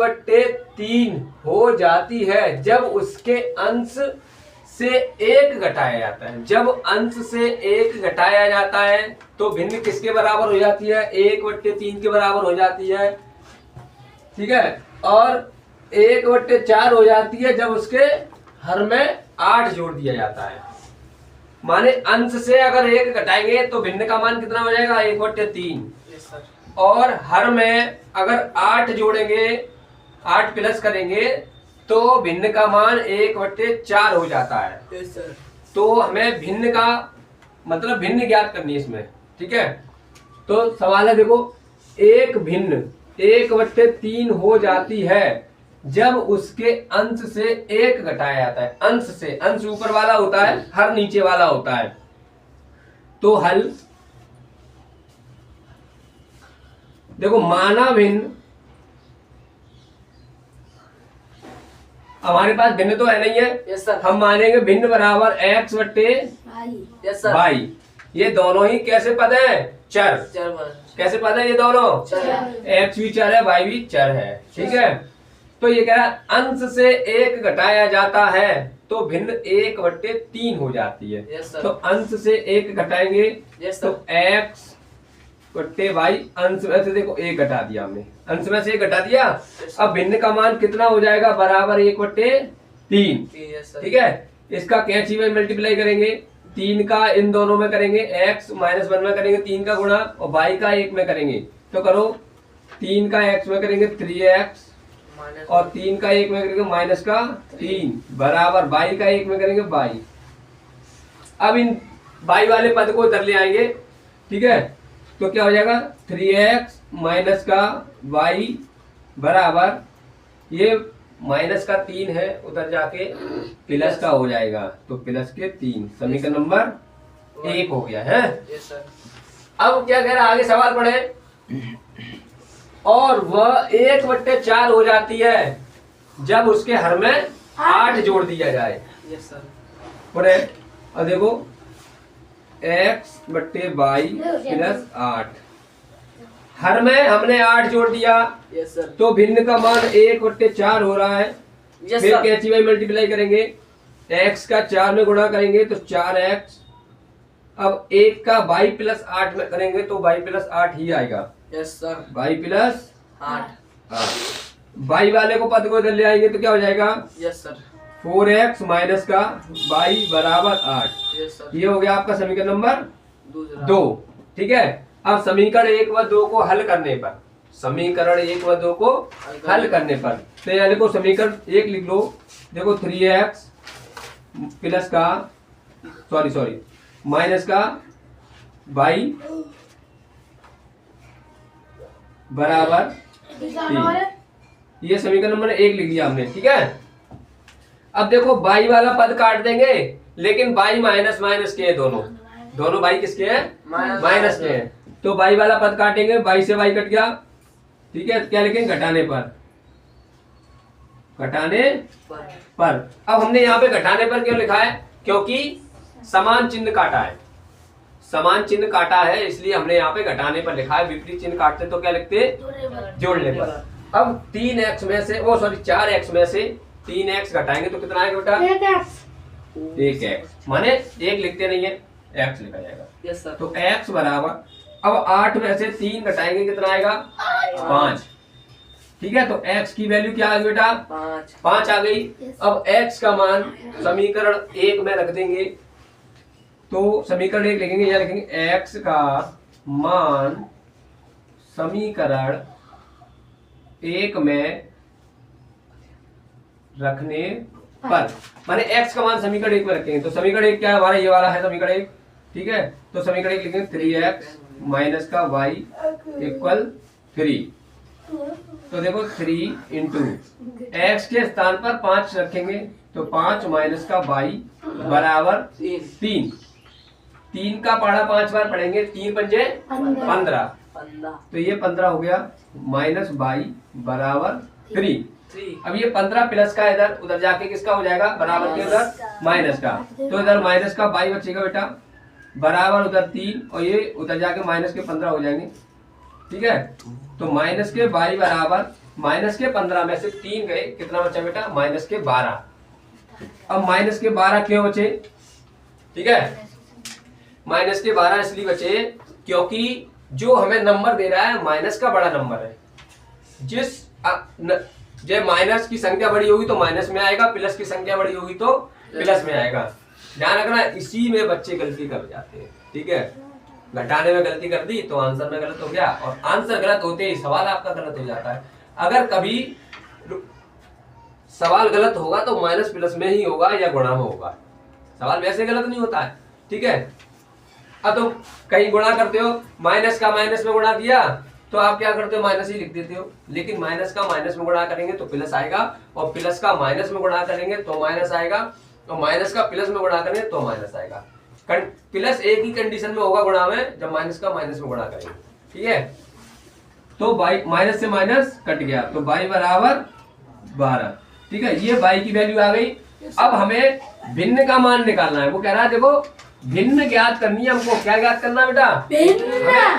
1/3 हो जाती है जब उसके अंश से 1 घटाया जाता है। जब अंश से 1 घटाया जाता है तो भिन्न किसके बराबर हो जाती है? 1/3 के बराबर हो जाती है। ठीक है, और 1/4 हो जाती है जब उसके हर में 8 जोड़ दिया जाता है। माने अंश से अगर 1 घटाएंगे तो भिन्न का मान कितना हो जाएगा? 1/3। और हर में अगर 8 जोड़ेंगे, 8 प्लस करेंगे तो भिन्न का मान 1/4 हो जाता है। तो हमें भिन्न का मतलब भिन्न ज्ञात करनी है इसमें। ठीक है, तो सवाल है देखो, एक भिन्न 1/3 हो जाती है जब उसके अंश से 1 घटाया जाता है। अंश से, अंश ऊपर वाला होता है, हर नीचे वाला होता है। तो हल देखो, माना भिन्न, हमारे पास भिन्न तो है नहीं है। Yes sir. हम मानेंगे भिन्न बराबर x बट्टे यस सर। y। ये दोनों ही कैसे पद है? चर। कैसे पद है ये दोनों? x भी चर है, y भी चर है। ठीक है, तो ये कह रहा है अंश से 1 घटाया जाता है तो भिन्न 1/3 हो जाती है। तो अंश से 1 घटाएंगे तो x बट्टे y, अंश में से देखो 1 घटा दिया हमने, अंश में से 1 घटा दिया। अब भिन्न का मान कितना हो जाएगा? बराबर 1/3। ठीक है, इसका कैंची में मल्टीप्लाई करेंगे, 3 का इन दोनों में करेंगे, x -1 में करेंगे 3 का गुणा, और y का 1 में करेंगे। तो करो, 3 का x में करेंगे 3x, और 3 का 1 में करेंगे -3 बराबर y का 1 में करेंगे y। अब इन y वाले पद को इधर ले आएंगे। ठीक है, तो क्या हो जाएगा? 3x माइनस का y बराबर, ये -3 है, उधर जाके प्लस का हो जाएगा, तो प्लस के 3। समीकरण नंबर 1 हो गया है। अब क्या कह रहा है, आगे सवाल पढ़े। और वह 1/4 हो जाती है जब उसके हर में 8 जोड़ दिया जाए। पढ़े, और देखो x बट्टे y प्लस 8, हर में हमने 8 जोड़ दिया। तो भिन्न का मान 1/4 हो रहा है। फिर कैंची में मल्टीप्लाई करेंगे, x का 4 में गुणा करेंगे तो 4x, अब 1 का y प्लस 8 में करेंगे तो y प्लस 8 ही आएगा। y plus 8। y वाले को पद को इधर ले आएंगे तो क्या हो जाएगा? 4x माइनस का y बराबर 8। ये हो गया आपका समीकरण नंबर 2। ठीक है, अब समीकरण 1 व 2 को हल करने पर, समीकरण 1 व 2 को हल करने पर, तो यहाँ लिखो, समीकरण 1 लिख लो। देखो 3x प्लस का सॉरी माइनस का y बराबर 3। ये समीकरण नंबर 1 लिख दिया हमने। ठीक है, अब देखो y वाला पद काट देंगे, लेकिन y माइनस माइनस के दोनों y किसके हैं? माइनस के हैं। तो y वाला पद काटेंगे, y से y कट गया। ठीक है, क्या लिखेंगे? घटाने पर। अब हमने यहाँ पे घटाने पर क्यों लिखा है? क्योंकि समान चिन्ह काटा है, समान चिन्ह काटा है, इसलिए हमने यहाँ पे घटाने पर लिखा है। विपरीत चिन्ह काटते तो क्या लिखते? जोड़ने पर। अब 3x में से 4x में से 3x घटाएंगे तो कितना आएगा बेटा? 1x। माने 1 लिखते नहीं है, x लिखा जाएगा। तो x बराबर, अब 8 में से 3 घटाएंगे कितना आएगा? 5। ठीक है, तो x की वैल्यू क्या आ गई बेटा? 5 आ गई। अब x का मान समीकरण 1 में रख देंगे, तो समीकरण 1 लिखेंगे, या लिखेंगे x का मान समीकरण 1 में रखने पर, माने x का मान समीकरण 1 में रखेंगे। तो समीकरण 1 क्या है हमारा? ये वाला है समीकरण 1। ठीक है, तो समीकरण 1 लिखेंगे 3x माइनस का y इक्वल 3। तो देखो 3 इंटू x के स्थान पर 5 रखेंगे, तो 5 माइनस का y बराबर 3। 3 का पढ़ा 5 बार पढ़ेंगे, 3 पंजे 15, तो ये 15 हो गया, माइनस y बराबर 3। अब ये 15 प्लस का इधर उधर जाके किसका हो जाएगा? बराबर के उधर माइनस का, तो इधर माइनस का y बचेगा बेटा, बराबर उधर 3, और ये उधर जाके माइनस के 15 हो जाएंगे। ठीक है, तो माइनस के y बराबर माइनस के 15 में से 3 गए, कितना बचा बेटा? माइनस के 12। अब माइनस के 12 क्यों बचे? ठीक है, माइनस के 12 इसलिए बचे क्योंकि जो हमें नंबर दे रहा है माइनस का बड़ा नंबर है। जब माइनस की संख्या बड़ी होगी तो माइनस में आएगा, प्लस की संख्या बड़ी होगी तो प्लस में आएगा। ध्यान रखना, इसी में बच्चे गलती कर जाते हैं। ठीक है, घटाने में गलती कर दी तो आंसर में गलत हो गया, और आंसर गलत होते ही सवाल आपका गलत हो जाता है। अगर कभी सवाल गलत होगा तो माइनस प्लस में ही होगा या गुणा में होगा, सवाल वैसे गलत नहीं होता है। ठीक है, अब तुम कहीं गुणा करते हो, माइनस का माइनस में गुणा किया तो आप क्या करते हो? माइनस ही लिख देते हो। लेकिन माइनस का माइनस में गुणा करेंगे तो प्लस आएगा, और प्लस का माइनस में गुणा करेंगे तो माइनस आएगा, और माइनस का प्लस में गुणा करेंगे तो माइनस आएगा। प्लस एक ही कंडीशन में होगा गुणा में, जब माइनस का माइनस में गुणा करेंगे। ठीक है, तो माइनस से माइनस कट गया तो y बराबर 12। ठीक है, ये y की वैल्यू आ गई। अब हमें भिन्न का मान निकालना है। वो कह रहा है देखो भिन्न ज्ञात करनी है हमको। क्या ज्ञात करना है बेटा?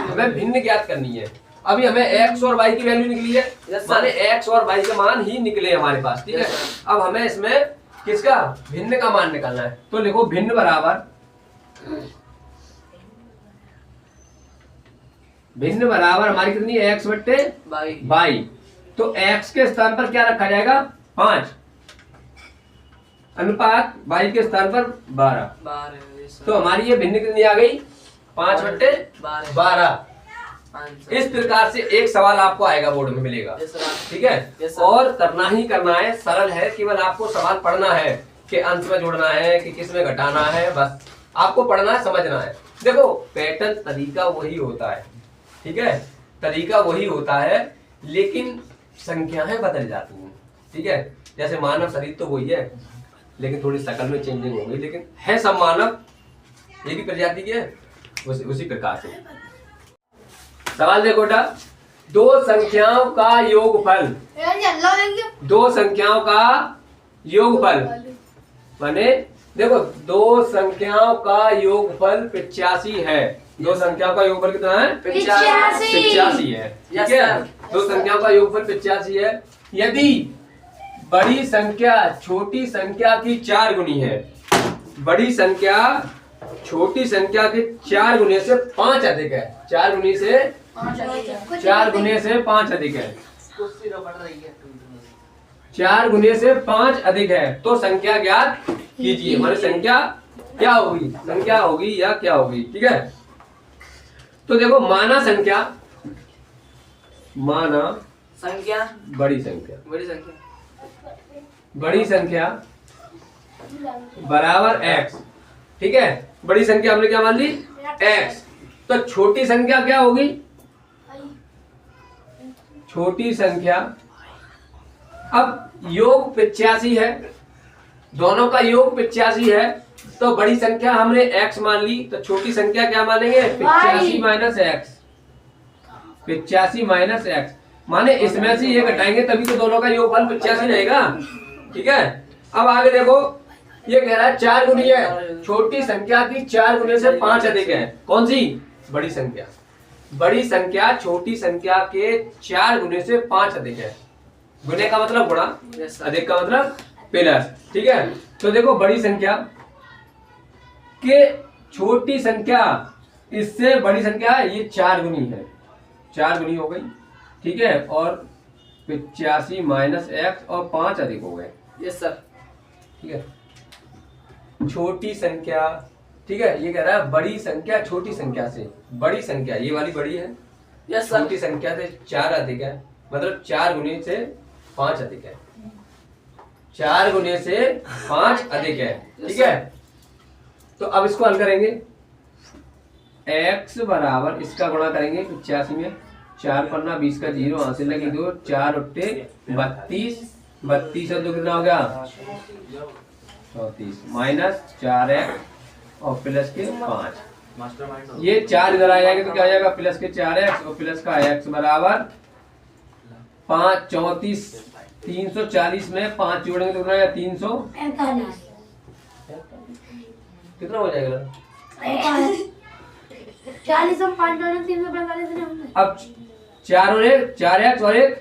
हमें भिन्न ज्ञात करनी है। अभी हमें x और y की वैल्यू निकली है, माने x और y के मान ही निकले हमारे पास। ठीक है, अब हमें इसमें किसका? भिन्न का मान निकालना है। तो लिखो भिन्न बराबर, भिन्न बराबर हमारी कितनी है? x बट्टे y। तो x के स्थान पर क्या रखा जाएगा? 5, अनुपात y के स्थान पर 12। तो हमारी ये भिन्न कितनी आ गई? 5 बट्टे 12। इस प्रकार से एक सवाल आपको आएगा, बोर्ड में मिलेगा। ठीक है, और करना ही करना है, सरल है, केवल आपको सवाल पढ़ना है कि अंश में जोड़ना है कि किस में घटाना है, बस आपको पढ़ना है, समझना है। देखो पैटर्न तरीका वही होता है। ठीक है, तरीका वही होता है, लेकिन संख्याएं बदल जाती हैं। ठीक है, जैसे मानव शरीर तो वही है, लेकिन थोड़ी शकल में चेंजिंग हो गई, लेकिन है सब मानव एक ही प्रजाति के, उसी प्रकार से। सवाल देखो बेटा, दो संख्याओं का योगफल, दो संख्याओं का योगफल माने देखो दो संख्याओं का योगफल 85 है। दो संख्याओं का योगफल कितना है? 85 है। ठीक है, दो संख्याओं का योगफल 85 है। यदि बड़ी संख्या छोटी संख्या की 4 गुनी है, बड़ी संख्या छोटी संख्या के 4 गुने से 5 अधिक है, 4 गुने से 5 अधिक है, 4 गुने से 5 अधिक है, तो संख्या ज्ञात कीजिए। हमारी संख्या क्या होगी? संख्या होगी या क्या होगी? ठीक है, तो देखो माना संख्या, माना संख्या बड़ी संख्या, बड़ी संख्या बराबर x। ठीक है, बड़ी संख्या हमने क्या मान ली? x। तो छोटी संख्या क्या होगी? छोटी संख्या, अब योग 85 है, दोनों का योग 85 है, तो बड़ी संख्या हमने x मान ली, तो छोटी संख्या क्या मानेंगे? 85 माइनस x, 85 माइनस x, माने इसमें से ये घटाएंगे तभी तो दोनों का योगफल 85 रहेगा। ठीक है, अब आगे देखो, ये कह रहा है 4 गुनी है, छोटी संख्या की 4 गुने से 5 अधिक है। कौन सी? बड़ी संख्या। बड़ी संख्या छोटी संख्या के 4 गुने से 5 अधिक है। गुने का मतलब गुणा, अधिक का मतलब प्लस। ठीक है, तो देखो बड़ी संख्या के छोटी संख्या इससे बड़ी संख्या ये 4 गुनी है, 4 गुनी हो गई। ठीक है, और 85 माइनस x और 5 अधिक हो गए। Yes sir. ठीक है, छोटी संख्या, ठीक है, ये कह रहा है बड़ी संख्या छोटी संख्या से, बड़ी संख्या ये वाली बड़ी है, यस सर, छोटी संख्या से 4 अधिक है, मतलब 4 गुने से 5 अधिक है, 4 गुने से 5 अधिक है। ठीक है, तो अब इसको हल करेंगे, x बराबर इसका गुणा करेंगे 85 में, 4 पन्ना 20 का 0, हासिल लगी 2, 4 उठे 32, 32 और 2 कितना हो गया? 34 माइनस 4x और प्लस के 5, ये 4 इधर आ जाएगा तो क्या हो जाएगा? प्लस के 4x और प्लस का x बराबर 5, 34, 340 में 5 जोड़ेंगे तो कितना आएगा? 345, कितना हो जाएगा? 40 और 5 जोड़े 345। अब 4x और 1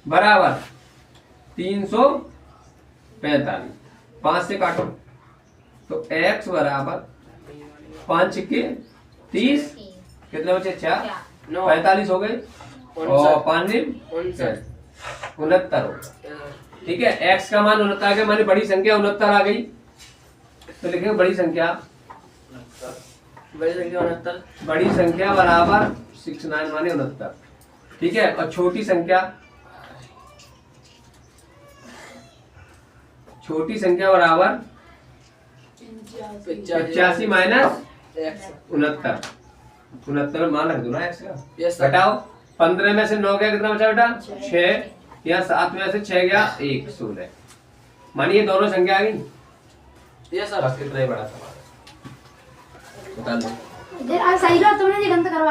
बराबर 345। 5 से काटो तो x बराबर 5 के 30, कितने बचे 4, 45 हो गए और 5 69 हो गए। ठीक है, x का मान 69 आ गया, माने बड़ी संख्या 69 आ गई। तो लिखेंगे बड़ी संख्या बराबर 69 माने 69। ठीक है, और छोटी संख्या बराबर 85 माइनस 69 मान रख दो ना x का। घटाओ 15 में से 9 गया, कितना बचा बेटा 6, या 7 में से 6 गया 1, 16। मानिए दोनों संख्या आ गई। बस कितना ही बड़ा सवाल है, बता दो। सही लो, तुमने ये गलत करवाया।